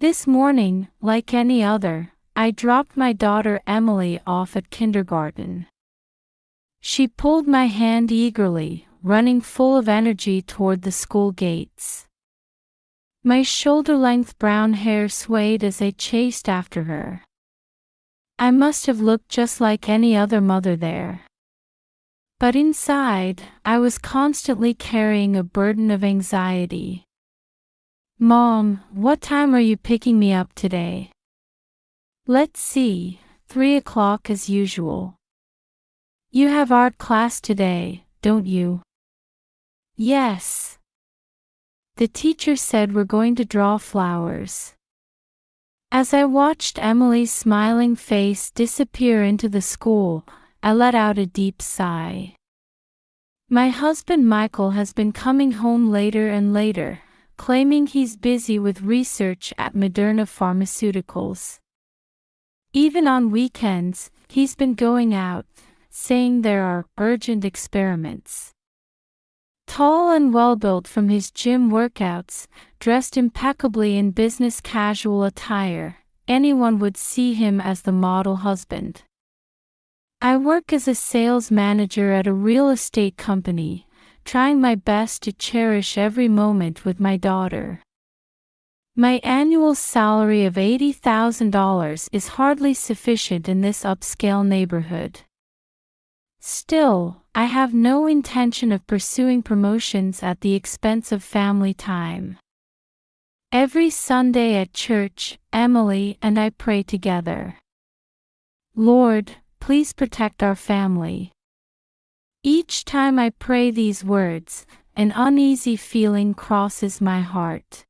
This morning, like any other, I dropped my daughter Emily off at kindergarten. She pulled my hand eagerly, running full of energy toward the school gates. My shoulder-length brown hair swayed as I chased after her. I must have looked just like any other mother there. But inside, I was constantly carrying a burden of anxiety. "Mom, what time are you picking me up today?" "Let's see, 3 o'clock as usual." "You have art class today, don't you?" "Yes. The teacher said we're going to draw flowers." As I watched Emily's smiling face disappear into the school, I let out a deep sigh. My husband Michael has been coming home later and later, claiming he's busy with research at Moderna Pharmaceuticals. Even on weekends, he's been going out, saying there are urgent experiments. Tall and well-built from his gym workouts, dressed impeccably in business casual attire, anyone would see him as the model husband. I work as a sales manager at a real estate company, trying my best to cherish every moment with my daughter. My annual salary of $80,000 is hardly sufficient in this upscale neighborhood. Still, I have no intention of pursuing promotions at the expense of family time. Every Sunday at church, Emily and I pray together. "Lord, please protect our family." Each time I pray these words, an uneasy feeling crosses my heart.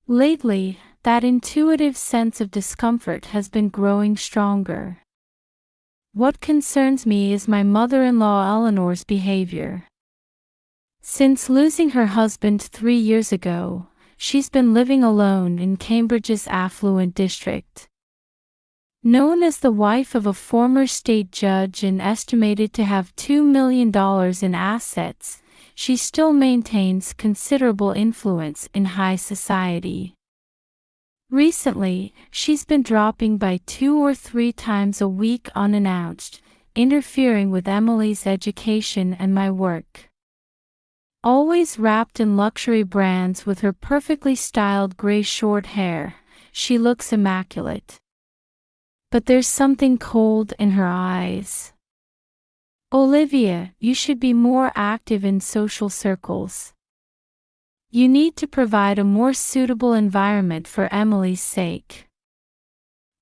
Lately, that intuitive sense of discomfort has been growing stronger. What concerns me is my mother-in-law Eleanor's behavior. Since losing her husband 3 years ago, she's been living alone in Cambridge's affluent district. Known as the wife of a former state judge and estimated to have $2 million in assets, she still maintains considerable influence in high society. Recently, she's been dropping by 2 or 3 times a week unannounced, interfering with Emily's education and my work. Always wrapped in luxury brands with her perfectly styled gray short hair, she looks immaculate. But there's something cold in her eyes. "Olivia, you should be more active in social circles. You need to provide a more suitable environment for Emily's sake."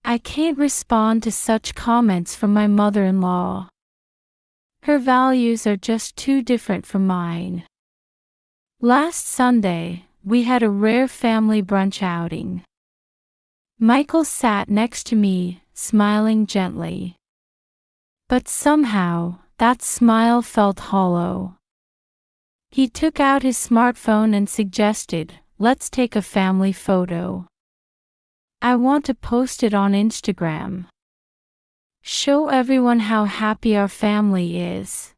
I can't respond to such comments from my mother-in-law. Her values are just too different from mine. Last Sunday, we had a rare family brunch outing. Michael sat next to me, smiling gently. But somehow, that smile felt hollow. He took out his smartphone and suggested, "Let's take a family photo. I want to post it on Instagram. Show everyone how happy our family is."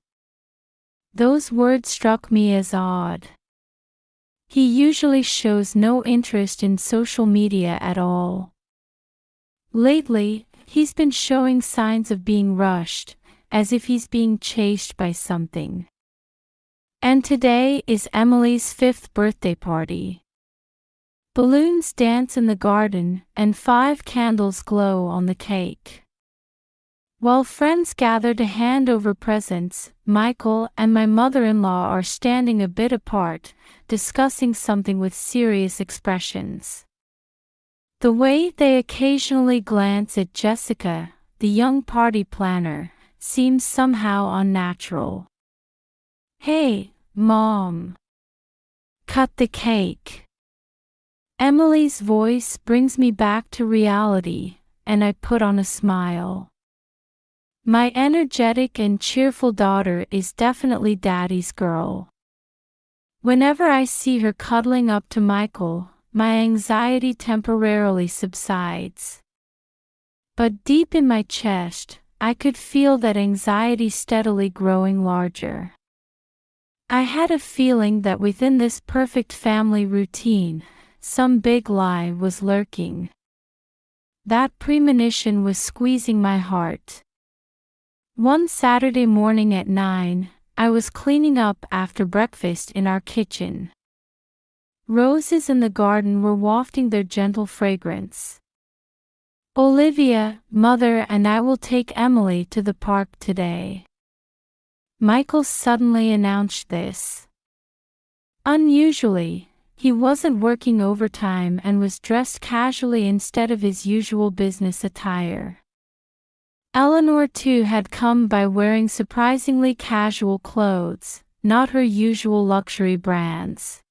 Those words struck me as odd. He usually shows no interest in social media at all. Lately, he's been showing signs of being rushed, as if he's being chased by something. And today is Emily's 5th birthday party. Balloons dance in the garden, and 5 candles glow on the cake. While friends gather to hand over presents, Michael and my mother-in-law are standing a bit apart, discussing something with serious expressions. The way they occasionally glance at Jessica, the young party planner, seems somehow unnatural. "Hey, Mom. Cut the cake." Emily's voice brings me back to reality, and I put on a smile. My energetic and cheerful daughter is definitely Daddy's girl. Whenever I see her cuddling up to Michael, my anxiety temporarily subsides. But deep in my chest, I could feel that anxiety steadily growing larger. I had a feeling that within this perfect family routine, some big lie was lurking. That premonition was squeezing my heart. One Saturday morning at 9, I was cleaning up after breakfast in our kitchen. Roses in the garden were wafting their gentle fragrance. "Olivia, Mother and I will take Emily to the park today." Michael suddenly announced this. Unusually, he wasn't working overtime and was dressed casually instead of his usual business attire. Eleanor too had come by wearing surprisingly casual clothes, not her usual luxury brands.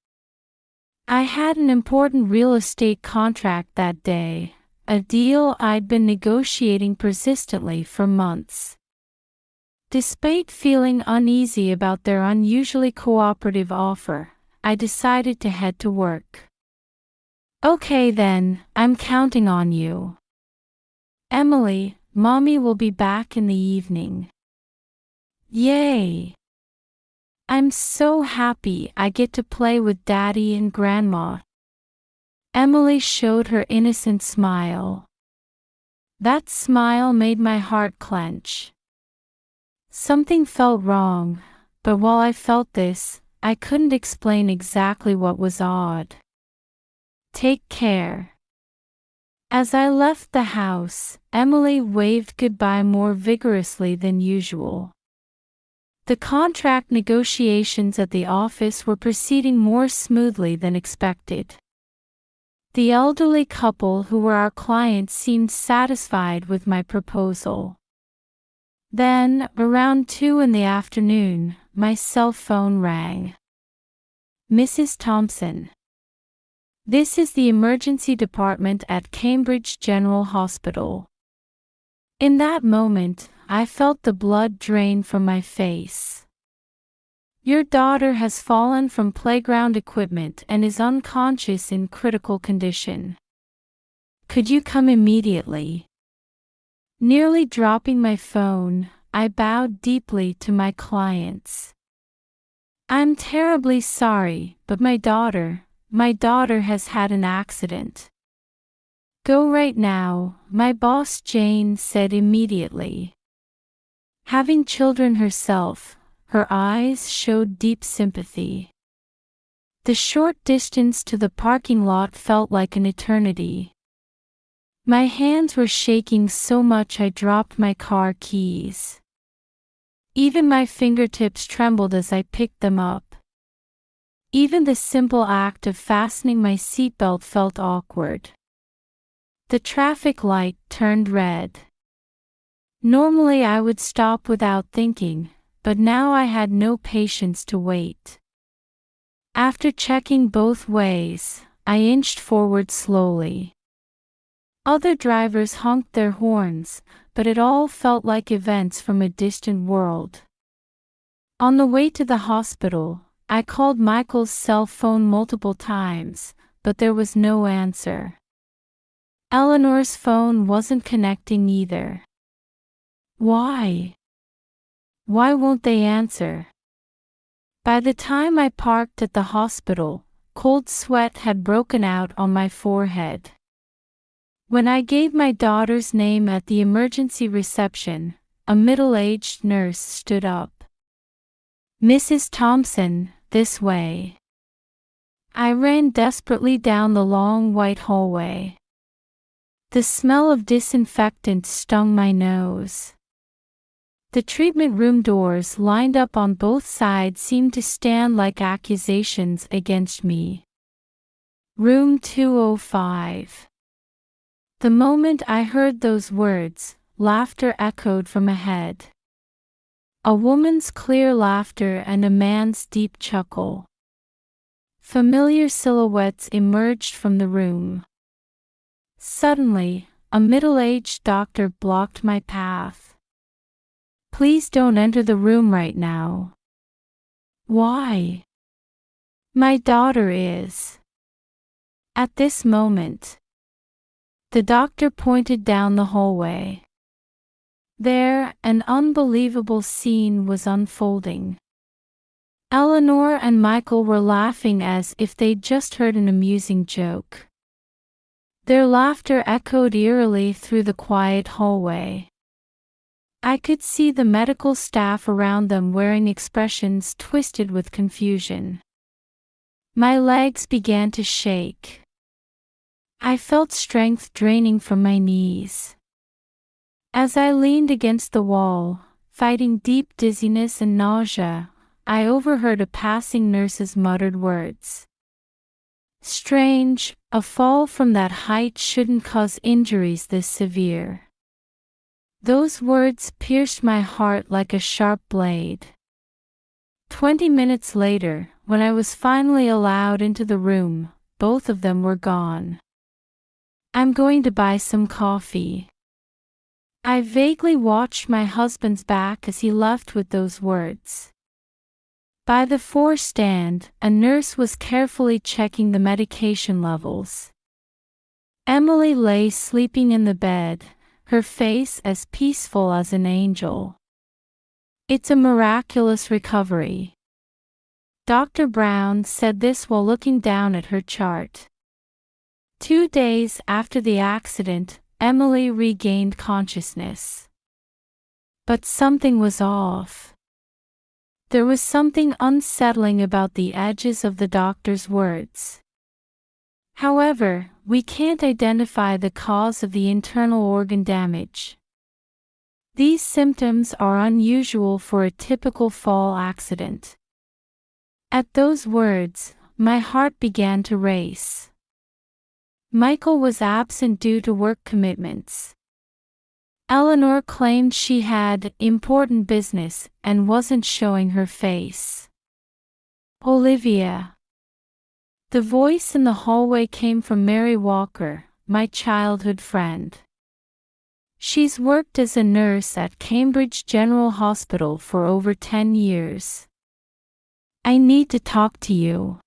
I had an important real estate contract that day, a deal I'd been negotiating persistently for months. Despite feeling uneasy about their unusually cooperative offer, I decided to head to work. "Okay then, I'm counting on you. Emily, Mommy will be back in the evening." Yay! I'm so happy I get to play with Daddy and Grandma. Emily showed her innocent smile. That smile made my heart clench. Something felt wrong, but while I felt this, I couldn't explain exactly what was odd. "Take care." As I left the house, Emily waved goodbye more vigorously than usual. The contract negotiations at the office were proceeding more smoothly than expected. The elderly couple who were our clients seemed satisfied with my proposal. Then, around 2 in the afternoon, my cell phone rang. "Mrs. Thompson. This is the emergency department at Cambridge General Hospital." In that moment, I felt the blood drain from my face. "Your daughter has fallen from playground equipment and is unconscious in critical condition. Could you come immediately?" Nearly dropping my phone, I bowed deeply to my clients. "I'm terribly sorry, but my daughter has had an accident." "Go right now," my boss Jane said immediately. Having children herself, her eyes showed deep sympathy. The short distance to the parking lot felt like an eternity. My hands were shaking so much I dropped my car keys. Even my fingertips trembled as I picked them up. Even the simple act of fastening my seatbelt felt awkward. The traffic light turned red. Normally I would stop without thinking, but now I had no patience to wait. After checking both ways, I inched forward slowly. Other drivers honked their horns, but it all felt like events from a distant world. On the way to the hospital, I called Michael's cell phone multiple times, but there was no answer. Eleanor's phone wasn't connecting either. Why? Why won't they answer? By the time I parked at the hospital, cold sweat had broken out on my forehead. When I gave my daughter's name at the emergency reception, a middle-aged nurse stood up. "Mrs. Thompson, this way." I ran desperately down the long white hallway. The smell of disinfectant stung my nose. The treatment room doors lined up on both sides seemed to stand like accusations against me. "Room 205. The moment I heard those words, laughter echoed from ahead. A woman's clear laughter and a man's deep chuckle. Familiar silhouettes emerged from the room. Suddenly, a middle-aged doctor blocked my path. "Please don't enter the room right now." "Why?" "My daughter is." At this moment, the doctor pointed down the hallway. There, an unbelievable scene was unfolding. Eleanor and Michael were laughing as if they'd just heard an amusing joke. Their laughter echoed eerily through the quiet hallway. I could see the medical staff around them wearing expressions twisted with confusion. My legs began to shake. I felt strength draining from my knees. As I leaned against the wall, fighting deep dizziness and nausea, I overheard a passing nurse's muttered words. "Strange, a fall from that height shouldn't cause injuries this severe." Those words pierced my heart like a sharp blade. 20 minutes later, when I was finally allowed into the room, both of them were gone. "I'm going to buy some coffee." I vaguely watched my husband's back as he left with those words. By the four-stand, a nurse was carefully checking the medication levels. Emily lay sleeping in the bed, her face as peaceful as an angel. "It's a miraculous recovery." Dr. Brown said this while looking down at her chart. 2 days after the accident, Emily regained consciousness. But something was off. There was something unsettling about the edges of the doctor's words. However, we can't identify the cause of the internal organ damage. These symptoms are unusual for a typical fall accident. At those words, my heart began to race. Michael was absent due to work commitments. Eleanor claimed she had important business and wasn't showing her face. Olivia. The voice in the hallway came from Mary Walker, my childhood friend. She's worked as a nurse at Cambridge General Hospital for over 10 years. "I need to talk to you.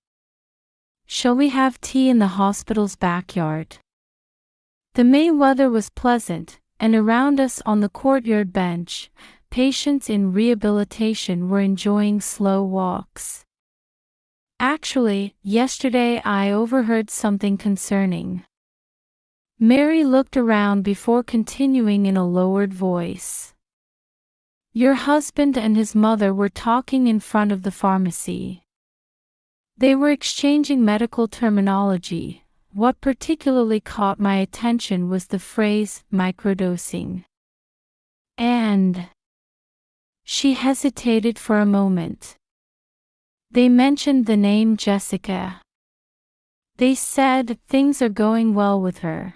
Shall we have tea in the hospital's backyard?" The May weather was pleasant, and around us on the courtyard bench, patients in rehabilitation were enjoying slow walks. "Actually, yesterday I overheard something concerning." Mary looked around before continuing in a lowered voice. "Your husband and his mother were talking in front of the pharmacy. They were exchanging medical terminology. What particularly caught my attention was the phrase microdosing. And..." She hesitated for a moment. "They mentioned the name Jessica. They said things are going well with her."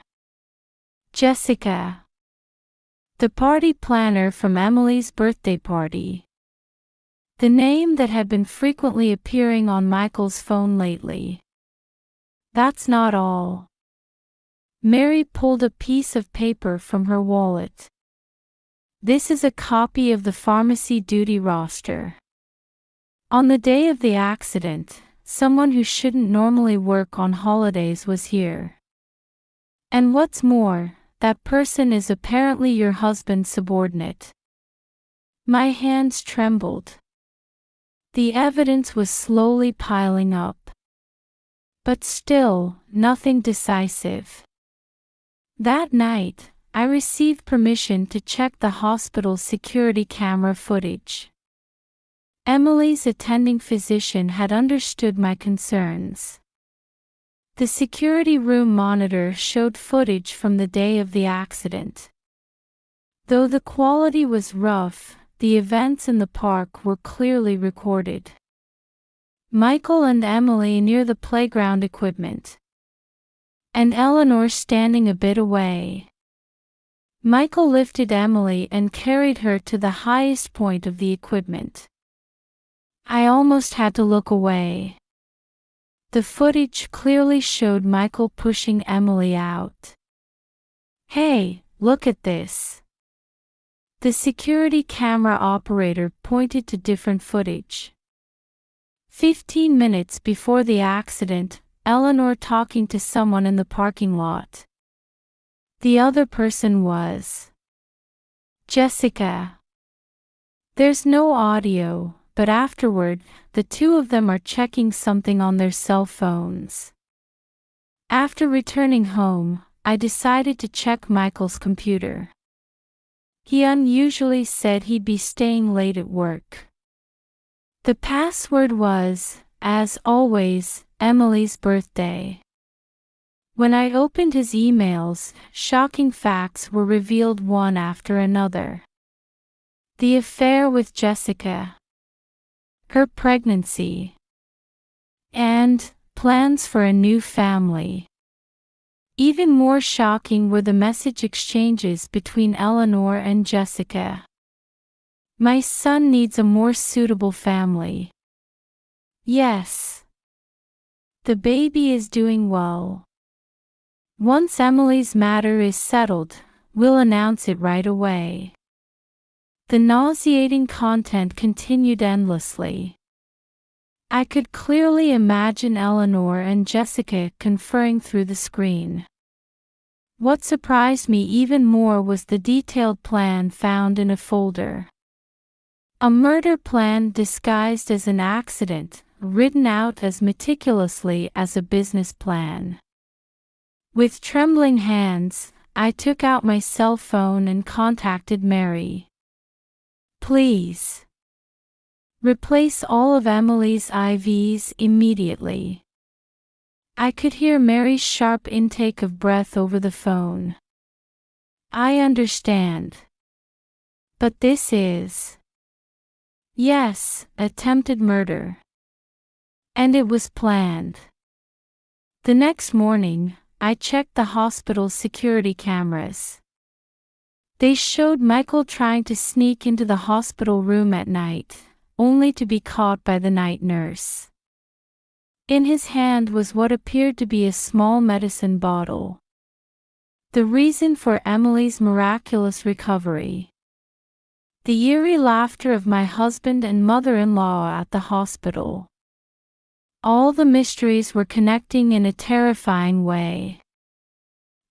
Jessica. The party planner from Emily's birthday party. The name that had been frequently appearing on Michael's phone lately. That's not all. Mary pulled a piece of paper from her wallet. "This is a copy of the pharmacy duty roster. On the day of the accident, someone who shouldn't normally work on holidays was here. And what's more, that person is apparently your husband's subordinate." My hands trembled. The evidence was slowly piling up. But still, nothing decisive. That night, I received permission to check the hospital's security camera footage. Emily's attending physician had understood my concerns. The security room monitor showed footage from the day of the accident. Though the quality was rough, the events in the park were clearly recorded. Michael and Emily near the playground equipment. And Eleanor standing a bit away. Michael lifted Emily and carried her to the highest point of the equipment. I almost had to look away. The footage clearly showed Michael pushing Emily out. "Hey, look at this." The security camera operator pointed to different footage. 15 minutes before the accident, Eleanor talking to someone in the parking lot. The other person was Jessica. There's no audio, but afterward, the two of them are checking something on their cell phones. After returning home, I decided to check Michael's computer. He unusually said he'd be staying late at work. The password was, as always, Emily's birthday. When I opened his emails, shocking facts were revealed one after another. The affair with Jessica, her pregnancy, and plans for a new family. Even more shocking were the message exchanges between Eleanor and Jessica. My son needs a more suitable family. Yes. The baby is doing well. Once Emily's matter is settled, we'll announce it right away. The nauseating content continued endlessly. I could clearly imagine Eleanor and Jessica conferring through the screen. What surprised me even more was the detailed plan found in a folder. A murder plan disguised as an accident, written out as meticulously as a business plan. With trembling hands, I took out my cell phone and contacted Mary. Please. Replace all of Emily's IVs immediately. I could hear Mary's sharp intake of breath over the phone. I understand. But this is... Yes, attempted murder. And it was planned. The next morning, I checked the hospital's security cameras. They showed Michael trying to sneak into the hospital room at night, only to be caught by the night nurse. In his hand was what appeared to be a small medicine bottle. The reason for Emily's miraculous recovery. The eerie laughter of my husband and mother-in-law at the hospital. All the mysteries were connecting in a terrifying way.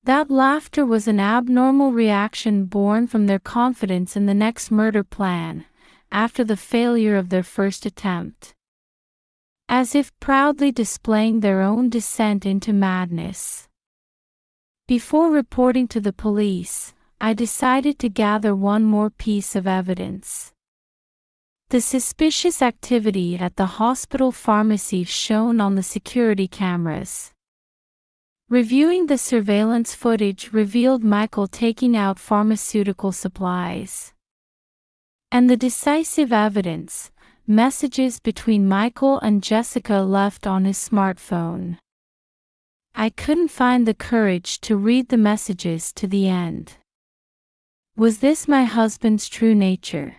That laughter was an abnormal reaction born from their confidence in the next murder plan, after the failure of their first attempt. As if proudly displaying their own descent into madness. Before reporting to the police, I decided to gather one more piece of evidence. The suspicious activity at the hospital pharmacy shown on the security cameras. Reviewing the surveillance footage revealed Michael taking out pharmaceutical supplies. And the decisive evidence, messages between Michael and Jessica left on his smartphone. I couldn't find the courage to read the messages to the end. Was this my husband's true nature?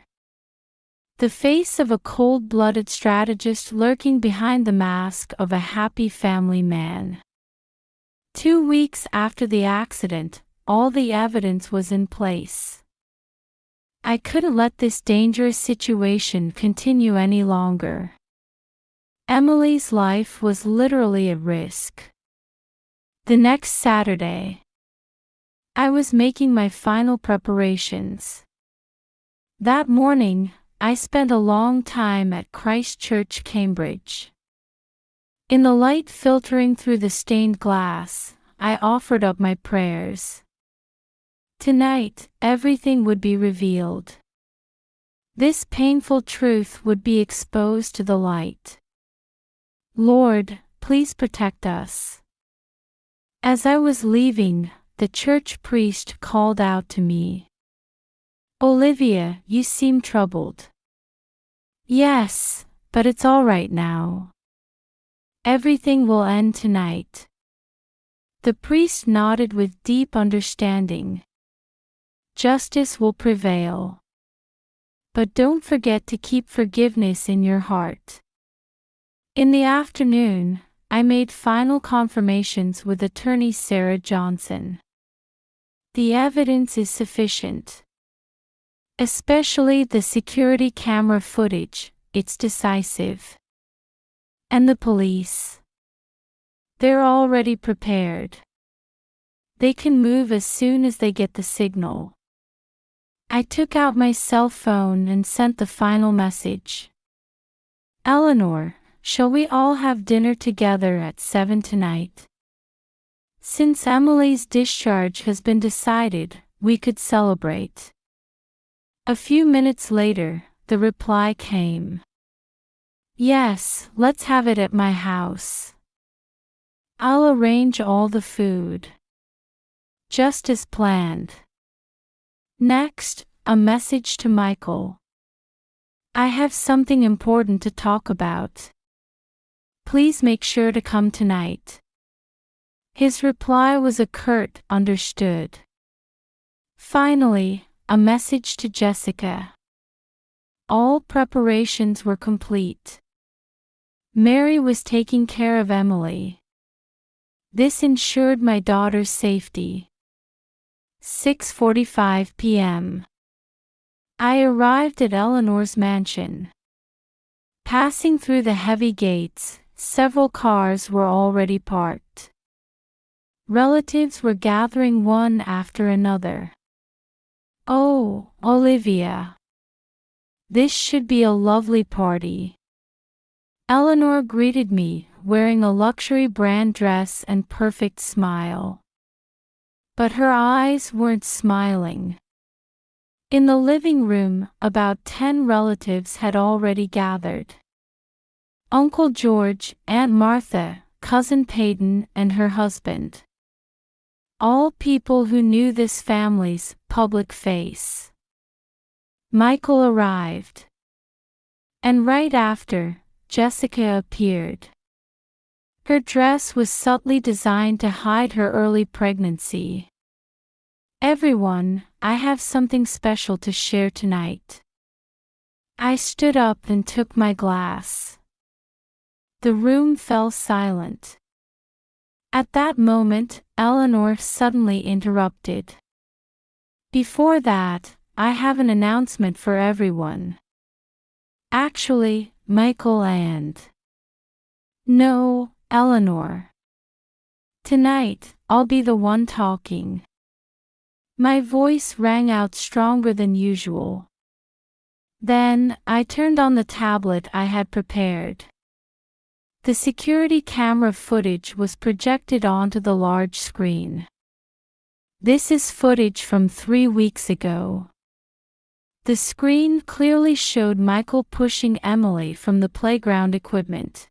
The face of a cold-blooded strategist lurking behind the mask of a happy family man. 2 weeks after the accident, all the evidence was in place. I couldn't let this dangerous situation continue any longer. Emily's life was literally at risk. The next Saturday, I was making my final preparations. That morning, I spent a long time at Christ Church, Cambridge. In the light filtering through the stained glass, I offered up my prayers. Tonight, everything would be revealed. This painful truth would be exposed to the light. Lord, please protect us. As I was leaving, the church priest called out to me. Olivia, you seem troubled. Yes, but it's all right now. Everything will end tonight. The priest nodded with deep understanding. Justice will prevail. But don't forget to keep forgiveness in your heart. In the afternoon, I made final confirmations with attorney Sarah Johnson. The evidence is sufficient. Especially the security camera footage, it's decisive. And the police. They're already prepared. They can move as soon as they get the signal. I took out my cell phone and sent the final message. Eleanor, shall we all have dinner together at 7 tonight? Since Emily's discharge has been decided, we could celebrate. A few minutes later, the reply came. Yes, let's have it at my house. I'll arrange all the food. Just as planned. Next, a message to Michael. I have something important to talk about. Please make sure to come tonight. His reply was a curt, understood. Finally, a message to Jessica. All preparations were complete. Mary was taking care of Emily. This ensured my daughter's safety. 6:45 p.m. I arrived at Eleanor's mansion. Passing through the heavy gates, several cars were already parked. Relatives were gathering one after another. Oh, Olivia. This should be a lovely party. Eleanor greeted me, wearing a luxury brand dress and perfect smile. But her eyes weren't smiling. In the living room, about 10 relatives had already gathered. Uncle George, Aunt Martha, Cousin Peyton, and her husband. All people who knew this family's public face. Michael arrived. And right after, Jessica appeared. Her dress was subtly designed to hide her early pregnancy. Everyone, I have something special to share tonight. I stood up and took my glass. The room fell silent. At that moment, Eleanor suddenly interrupted. Before that, I have an announcement for everyone. Actually, Michael and... No, Eleanor. Tonight, I'll be the one talking. My voice rang out stronger than usual. Then, I turned on the tablet I had prepared. The security camera footage was projected onto the large screen. This is footage from 3 weeks ago. The screen clearly showed Michael pushing Emily from the playground equipment.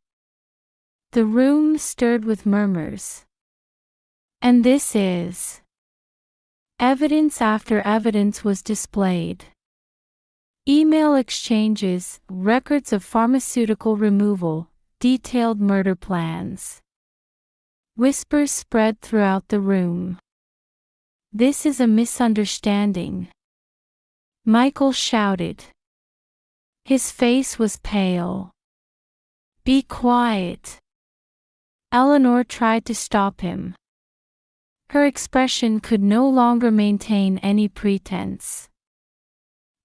The room stirred with murmurs. And this is... Evidence after evidence was displayed. Email exchanges, records of pharmaceutical removal, detailed murder plans. Whispers spread throughout the room. This is a misunderstanding. Michael shouted. His face was pale. Be quiet. Eleanor tried to stop him. Her expression could no longer maintain any pretense.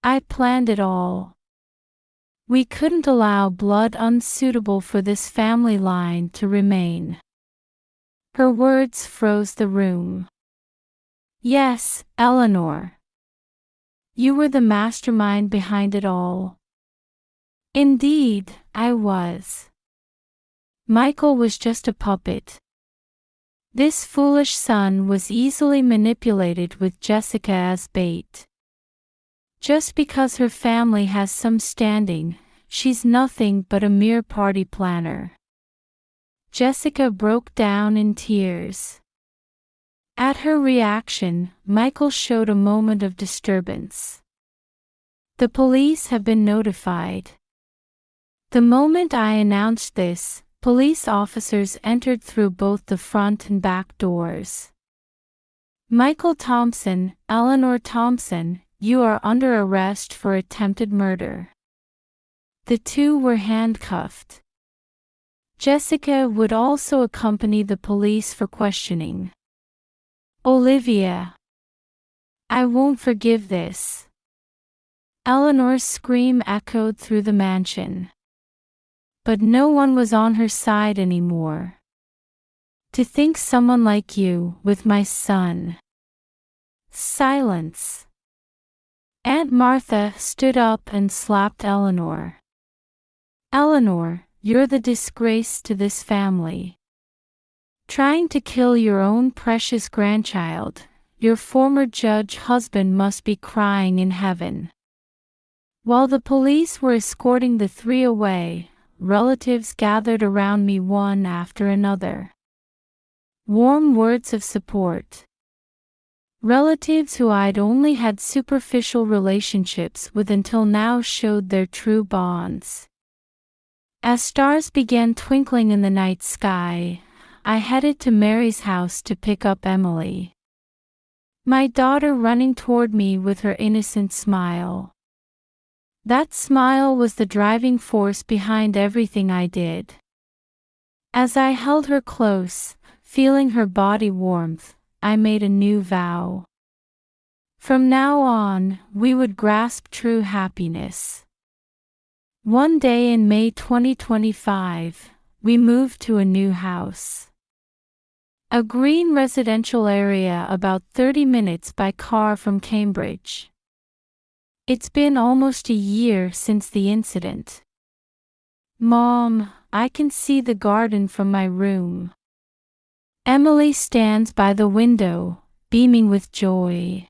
I planned it all. We couldn't allow blood unsuitable for this family line to remain. Her words froze the room. Yes, Eleanor. You were the mastermind behind it all. Indeed, I was. Michael was just a puppet. This foolish son was easily manipulated with Jessica as bait. Just because her family has some standing, she's nothing but a mere party planner. Jessica broke down in tears. At her reaction, Michael showed a moment of disturbance. The police have been notified. The moment I announced this, police officers entered through both the front and back doors. Michael Thompson, Eleanor Thompson, you are under arrest for attempted murder. The two were handcuffed. Jessica would also accompany the police for questioning. Olivia. I won't forgive this. Eleanor's scream echoed through the mansion. But no one was on her side anymore. To think someone like you, with my son. Silence. Aunt Martha stood up and slapped Eleanor. Eleanor, you're the disgrace to this family. Trying to kill your own precious grandchild, your former judge husband must be crying in heaven. While the police were escorting the three away, relatives gathered around me one after another. Warm words of support. Relatives who I'd only had superficial relationships with until now showed their true bonds. As stars began twinkling in the night sky, I headed to Mary's house to pick up Emily. My daughter running toward me with her innocent smile. That smile was the driving force behind everything I did. As I held her close, feeling her body warmth, I made a new vow. From now on, we would grasp true happiness. One day in May 2025, we moved to a new house. A green residential area about 30 minutes by car from Cambridge. It's been almost a year since the incident. Mom, I can see the garden from my room. Emily stands by the window, beaming with joy.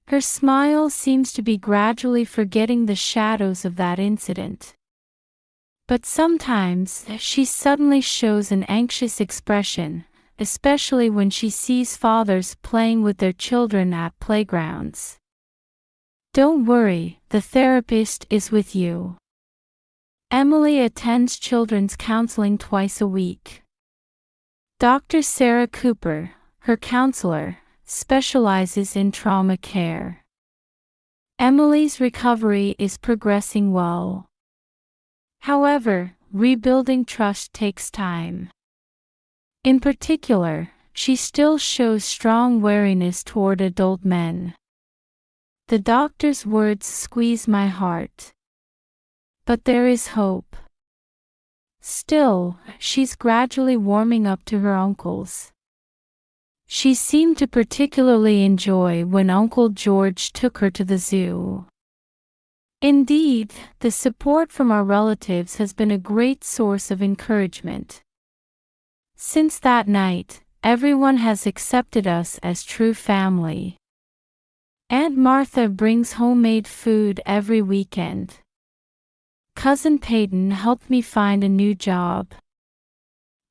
Her smile seems to be gradually forgetting the shadows of that incident. But sometimes she suddenly shows an anxious expression, especially when she sees fathers playing with their children at playgrounds. Don't worry, the therapist is with you. Emily attends children's counseling twice a week. Dr. Sarah Cooper, her counselor, specializes in trauma care. Emily's recovery is progressing well. However, rebuilding trust takes time. In particular, she still shows strong wariness toward adult men. The doctor's words squeeze my heart. But there is hope. Still, she's gradually warming up to her uncles. She seemed to particularly enjoy when Uncle George took her to the zoo. Indeed, the support from our relatives has been a great source of encouragement. Since that night, everyone has accepted us as true family. Aunt Martha brings homemade food every weekend. Cousin Peyton helped me find a new job.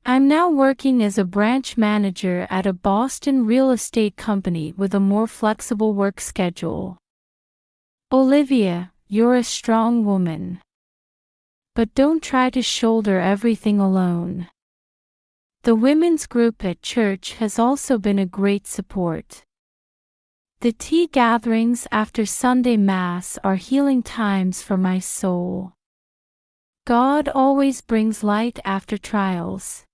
I'm now working as a branch manager at a Boston real estate company with a more flexible work schedule. Olivia, you're a strong woman. But don't try to shoulder everything alone. The women's group at church has also been a great support. The tea gatherings after Sunday Mass are healing times for my soul. God always brings light after trials.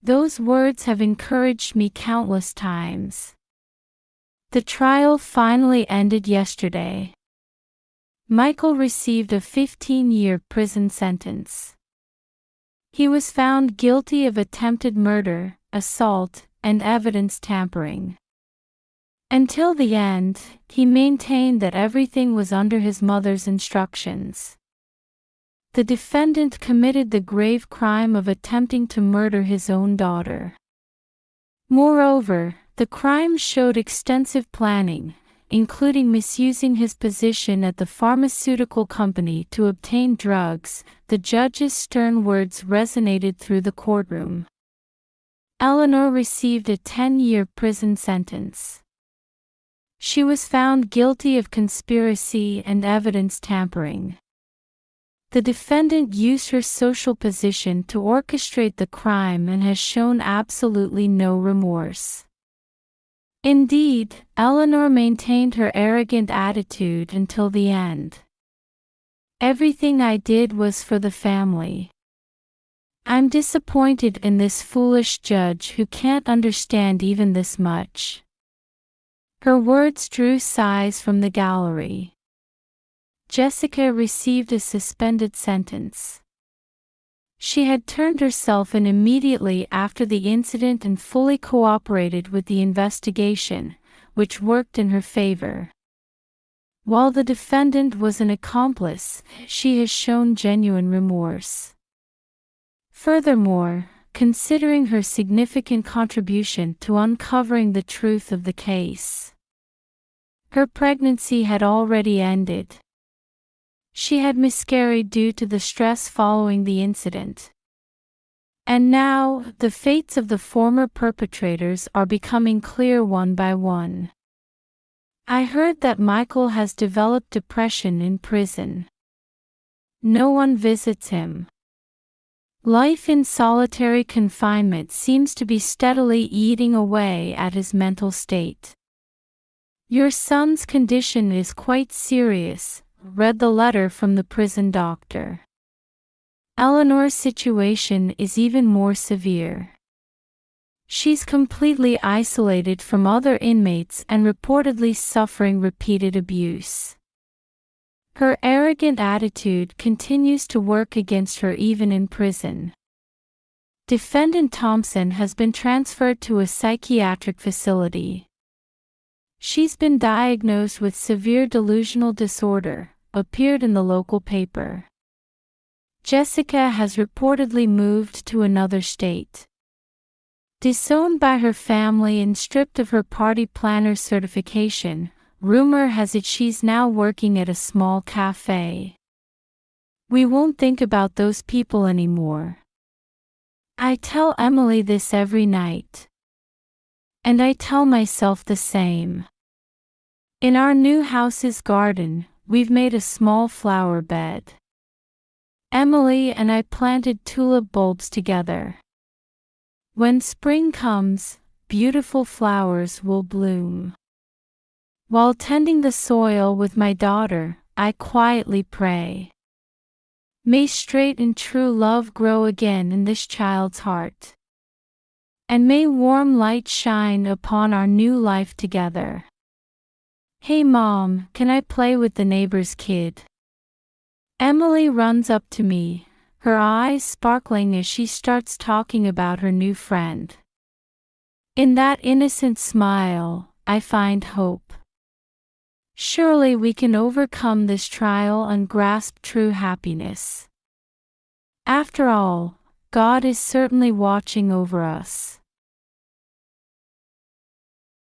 Those words have encouraged me countless times. The trial finally ended yesterday. Michael received a 15-year prison sentence. He was found guilty of attempted murder, assault, and evidence tampering. Until the end, he maintained that everything was under his mother's instructions. The defendant committed the grave crime of attempting to murder his own daughter. Moreover, the crime showed extensive planning, including misusing his position at the pharmaceutical company to obtain drugs. The judge's stern words resonated through the courtroom. Eleanor received a 10-year prison sentence. She was found guilty of conspiracy and evidence tampering. The defendant used her social position to orchestrate the crime and has shown absolutely no remorse. Indeed, Eleanor maintained her arrogant attitude until the end. Everything I did was for the family. I'm disappointed in this foolish judge who can't understand even this much. Her words drew sighs from the gallery. Jessica received a suspended sentence. She had turned herself in immediately after the incident and fully cooperated with the investigation, which worked in her favor. While the defendant was an accomplice, she has shown genuine remorse. Furthermore, considering her significant contribution to uncovering the truth of the case, her pregnancy had already ended. She had miscarried due to the stress following the incident. And now, the fates of the former perpetrators are becoming clear one by one. I heard that Michael has developed depression in prison. No one visits him. Life in solitary confinement seems to be steadily eating away at his mental state. Your son's condition is quite serious, read the letter from the prison doctor. Eleanor's situation is even more severe. She's completely isolated from other inmates and reportedly suffering repeated abuse. Her arrogant attitude continues to work against her even in prison. Defendant Thompson has been transferred to a psychiatric facility. She's been diagnosed with severe delusional disorder, appeared in the local paper. Jessica has reportedly moved to another state. Disowned by her family and stripped of her party planner certification, rumor has it she's now working at a small cafe. We won't think about those people anymore. I tell Emily this every night. And I tell myself the same. In our new house's garden, we've made a small flower bed. Emily and I planted tulip bulbs together. When spring comes, beautiful flowers will bloom. While tending the soil with my daughter, I quietly pray. May straight and true love grow again in this child's heart. And may warm light shine upon our new life together. Hey Mom, can I play with the neighbor's kid? Emily runs up to me, her eyes sparkling as she starts talking about her new friend. In that innocent smile, I find hope. Surely we can overcome this trial and grasp true happiness. After all, God is certainly watching over us.